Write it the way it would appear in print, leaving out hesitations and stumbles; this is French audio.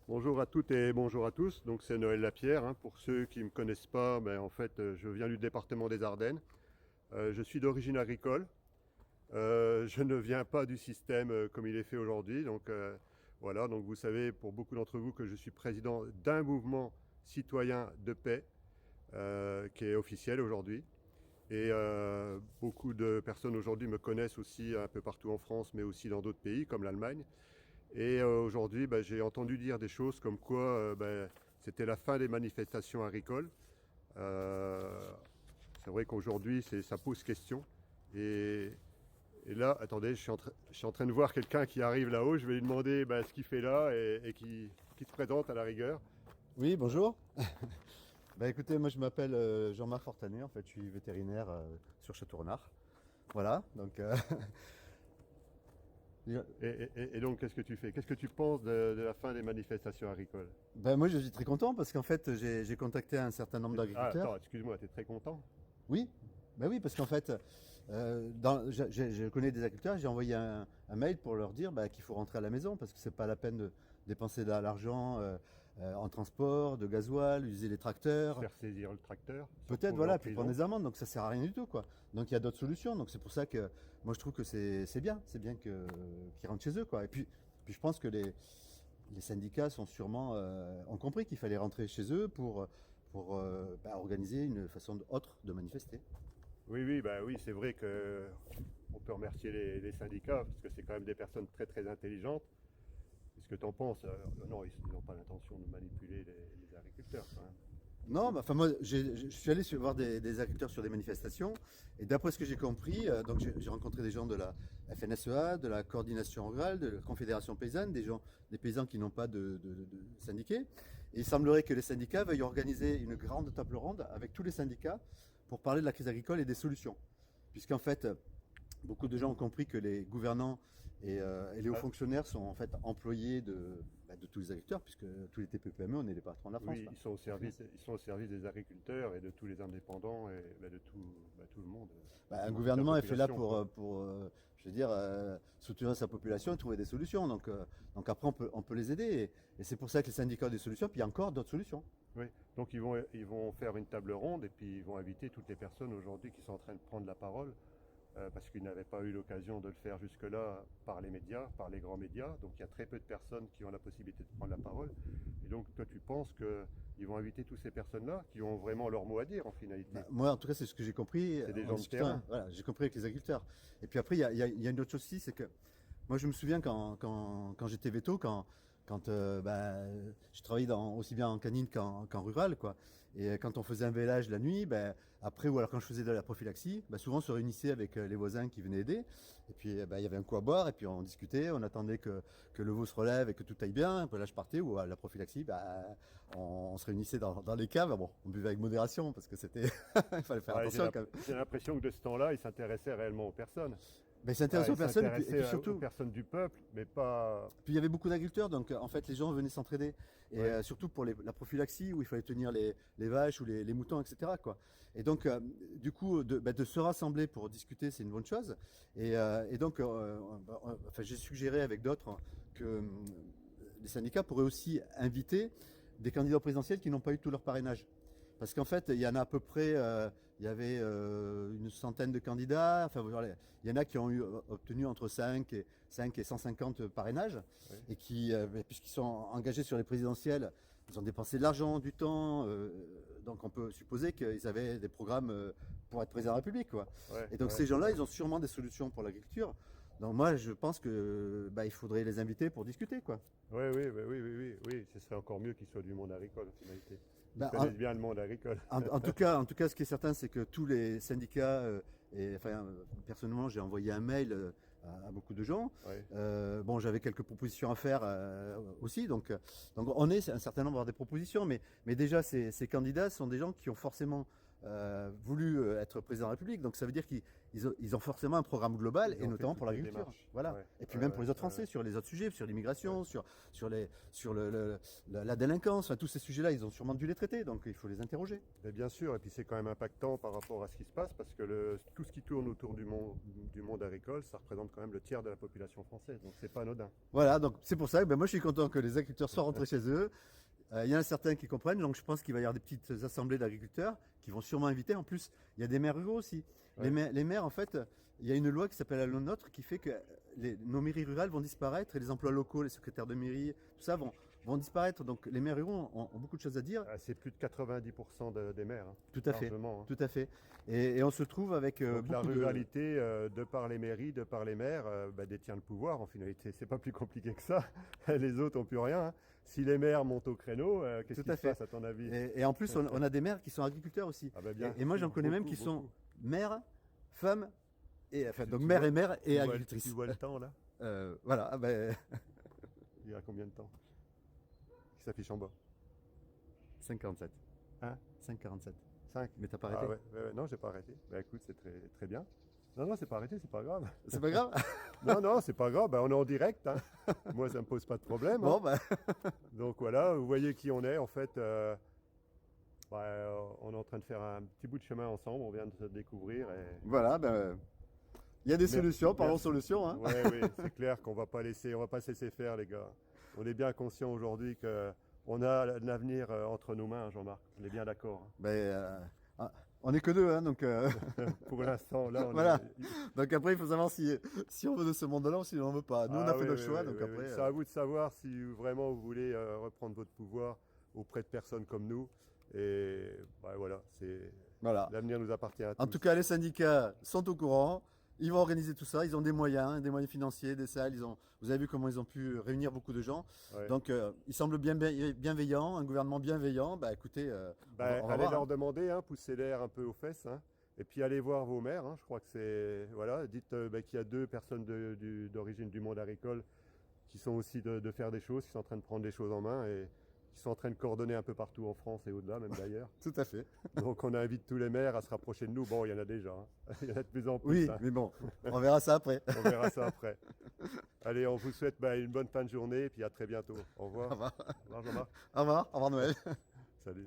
Bonjour à toutes et bonjour à tous. Donc c'est Noël Lapierre, hein. Pour ceux qui ne me connaissent pas, en fait, je viens du département des Ardennes. Je suis d'origine agricole. Je ne viens pas du système comme il est fait aujourd'hui. Donc voilà. Donc vous savez, pour beaucoup d'entre vous, que je suis président d'un mouvement citoyen de paix qui est officiel aujourd'hui. Et beaucoup de personnes aujourd'hui me connaissent aussi un peu partout en France, mais aussi dans d'autres pays comme l'Allemagne. Et aujourd'hui, j'ai entendu dire des choses comme quoi c'était la fin des manifestations agricoles. Euh, c'est vrai qu'aujourd'hui, ça pose question. Et, et là, attendez, je suis en train de voir quelqu'un qui arrive là-haut. Je vais lui demander ce qu'il fait là et qui se présente à la rigueur. Oui, bonjour. Bah écoutez, moi je m'appelle Jean-Marc Fortanet, en fait je suis vétérinaire sur Château-Renard. Voilà, donc Et donc, qu'est-ce que tu fais? Qu'est-ce que tu penses de la fin des manifestations agricoles? ben, moi je suis très content parce qu'en fait j'ai contacté un certain nombre Ah, attends, d'agriculteurs. excuse-moi, tu es très content? Oui, ben oui, parce qu'en fait je connais des agriculteurs, j'ai envoyé un mail pour leur dire qu'il faut rentrer à la maison parce que c'est pas la peine de dépenser de l'argent en transport, de gasoil, user les Se tracteurs. faire saisir le tracteur, se Peut-être, retrouver en voilà, puis prendre prison? des amendes, donc ça sert à rien du tout, quoi. Donc il y a d'autres solutions, donc c'est pour ça que moi je trouve que c'est bien que qu'ils rentrent chez eux, quoi. Et puis je pense que les syndicats sont sûrement ont compris qu'il fallait rentrer chez eux pour organiser une façon autre de manifester. Oui, oui, oui, c'est vrai que on peut remercier les syndicats parce que c'est quand même des personnes très très intelligentes. Qu'est-ce que tu en penses? Non, ils n'ont pas l'intention de manipuler les agriculteurs quand même. Non, enfin moi, je suis allé voir des agriculteurs sur des manifestations, et d'après ce que j'ai compris, donc j'ai rencontré des gens de la FNSEA, de la coordination rurale, de la Confédération paysanne, des paysans qui n'ont pas de syndiqués. Et il semblerait que les syndicats veuillent organiser une grande table ronde avec tous les syndicats pour parler de la crise agricole et des solutions. Puisqu'en fait, beaucoup de gens ont compris que les gouvernants et les hauts Ah, fonctionnaires sont en fait employés de tous les agriculteurs, puisque tous les TPE-PME, on est les patrons de la France, oui, quoi. ils sont au service des agriculteurs et de tous les indépendants et de tout le monde, Un toute la gouvernement est fait là population, quoi. je veux dire, soutenir sa population et trouver des solutions. Donc après, on peut les aider. Et c'est pour ça que les syndicats ont des solutions, puis il y a encore d'autres solutions. Oui, donc ils vont faire une table ronde et puis ils vont inviter toutes les personnes aujourd'hui qui sont en train de prendre la parole parce qu'ils n'avaient pas eu l'occasion de le faire jusque-là par les médias, par les grands médias. Donc il y a très peu de personnes qui ont la possibilité de prendre la parole. Et donc toi tu penses qu'ils vont inviter toutes ces personnes-là qui ont vraiment leur mot à dire en finalité. Moi, en tout cas, c'est ce que j'ai compris C'est des en gens de discutant. terrain. Voilà, j'ai compris avec les agriculteurs. Et puis après, il y a une autre chose aussi, c'est que moi, je me souviens quand j'étais veto, je travaillais aussi bien en canine qu'en rural, quoi. Et quand on faisait un vélage la nuit, après, ou alors quand je faisais de la prophylaxie, souvent on se réunissait avec les voisins qui venaient aider. Et puis, il y avait un coup à boire, et puis on discutait, on attendait que le veau se relève et que tout aille bien. Et puis là, je partais, ou à la prophylaxie, on se réunissait dans les caves. Bon, on buvait avec modération, parce que c'était, il fallait faire Ouais, attention quand même. j'ai l'impression que de ce temps-là, ils s'intéressaient réellement aux personnes. Mais c'est Ah, intéressant aux ils personnes, et puis s'intéressaient aux surtout, personnes du peuple, mais pas. puis il y avait beaucoup d'agriculteurs, donc en fait les gens venaient s'entraider. Et Ouais. surtout pour la prophylaxie, où il fallait tenir les vaches ou les moutons, etc., quoi. Et donc, du coup, de se rassembler pour discuter, c'est une bonne chose. Et donc, enfin, j'ai suggéré avec d'autres que les syndicats pourraient aussi inviter des candidats présidentiels qui n'ont pas eu tout leur parrainage. Parce qu'en fait, il y en a à peu près, il y avait une centaine de candidats. Enfin, voilà, il y en a qui ont obtenu entre 5 et 150 parrainages. Ouais. Et puisqu'ils sont engagés sur les présidentielles, ils ont dépensé de l'argent, du temps. Donc on peut supposer qu'ils avaient des programmes pour être président de la République, quoi. Ouais, Et donc ouais, ces c'est gens-là, vrai. ils ont sûrement des solutions pour l'agriculture. Donc moi, je pense que il faudrait les inviter pour discuter, quoi. Ouais, oui, oui, ce serait encore mieux qu'ils soient du monde agricole en finalité. Ils Ben, en, connaissent bien le monde agricole. En tout cas, ce qui est certain, c'est que tous les syndicats, personnellement, j'ai envoyé un mail à beaucoup de gens. Ouais. Bon, j'avais quelques propositions à faire aussi, donc on est un certain nombre des propositions, mais déjà ces candidats sont des gens qui ont forcément voulu être président de la République. Donc ça veut dire qu'ils ont forcément un programme global, Ils et ont notamment fait pour toutes les l'agriculture. démarches. Voilà. Ouais, Et puis ouais, même pour les autres ouais, Français, sur les autres sujets, sur l'immigration, sur la délinquance, enfin, tous ces sujets-là, ils ont sûrement dû les traiter, donc il faut les interroger. Et bien sûr, et puis c'est quand même impactant par rapport à ce qui se passe, parce que tout ce qui tourne autour du monde agricole, ça représente quand même le tiers de la population française, donc c'est pas anodin. Voilà, donc c'est pour ça que moi je suis content que les agriculteurs soient rentrés chez eux. Il y en a certains qui comprennent, donc je pense qu'il va y avoir des petites assemblées d'agriculteurs qui vont sûrement inviter. En plus, il y a des maires ruraux aussi. Ouais. Les maires, en fait, il y a une loi qui s'appelle la loi NOTRe qui fait que nos mairies rurales vont disparaître et les emplois locaux, les secrétaires de mairie, tout ça vont disparaître. Donc les maires ruraux ont beaucoup de choses à dire. C'est plus de 90% des maires, hein, Tout à fait. largement, hein. Tout à fait. Et on se trouve avec Donc la beaucoup ruralité, de par les mairies, de par les maires, détient le pouvoir en finalité. C'est pas plus compliqué que ça. Les autres n'ont plus rien, hein. Si les maires montent au créneau, qu'est-ce Tout qui à se fait. passe à ton avis? Et en plus, on a des maires qui sont agriculteurs aussi. Ah bah bien Et moi, j'en sûr, connais même qui beaucoup, sont beaucoup. mères, femmes, et enfin, donc Tu mère vois- et mère et Tu agricultrices. tu vois le temps là? Voilà, ah ben, Il y a combien de temps? Qui s'affiche en bas? 5,47. Hein? 5,47. 5. Mais t'as pas Ah arrêté? ouais, non, j'ai pas arrêté. Bah écoute, c'est très, très bien. Non, c'est pas arrêté, c'est pas grave. C'est pas grave? Non, c'est pas grave, on est en direct, hein. Moi, ça me pose pas de problème, hein. Bon, ben, Donc voilà, vous voyez qui on est. En fait, on est en train de faire un petit bout de chemin ensemble, on vient de se découvrir. voilà, ben, il y a des solutions, parlons merci. solutions, hein. Ouais, oui, c'est clair qu'on va pas se laisser faire, les gars. On est bien conscient aujourd'hui qu'on a l'avenir entre nos mains, Jean-Marc. On est bien d'accord, hein. Ben, on est que deux, hein, donc, Pour l'instant, là, on Voilà. est... donc après, il faut savoir si on veut de ce monde-là ou si on ne veut pas. Nous, on a Ah fait oui, nos oui, choix, oui, donc oui, après. oui. C'est à vous de savoir si vraiment vous voulez reprendre votre pouvoir auprès de personnes comme nous. Et voilà, Voilà. l'avenir nous appartient à tous. En tout cas, les syndicats sont au courant. Ils vont organiser tout ça. Ils ont des moyens financiers, des salles. Vous avez vu comment ils ont pu réunir beaucoup de gens. Ouais. Donc, ils semblent bienveillants, un gouvernement bienveillant. Bah, écoutez, on va Allez voir, leur hein. demander, hein, poussez l'air un peu aux fesses, hein. Et puis allez voir vos maires, hein. Je crois que c'est... Voilà, dites qu'il y a 2 personnes d'origine du monde agricole qui sont aussi de faire des choses, qui sont en train de prendre les choses en main et qui sont en train de coordonner un peu partout en France et au-delà, même d'ailleurs. Tout à fait. Donc on invite tous les maires à se rapprocher de nous. Bon, il y en a déjà, hein. Il y en a de plus en plus, Oui, hein. mais bon, on verra ça après. On verra ça après. Allez, on vous souhaite une bonne fin de journée et puis à très bientôt. Au revoir. Au revoir. Au revoir Jean-Marc. Au revoir Noël. Salut.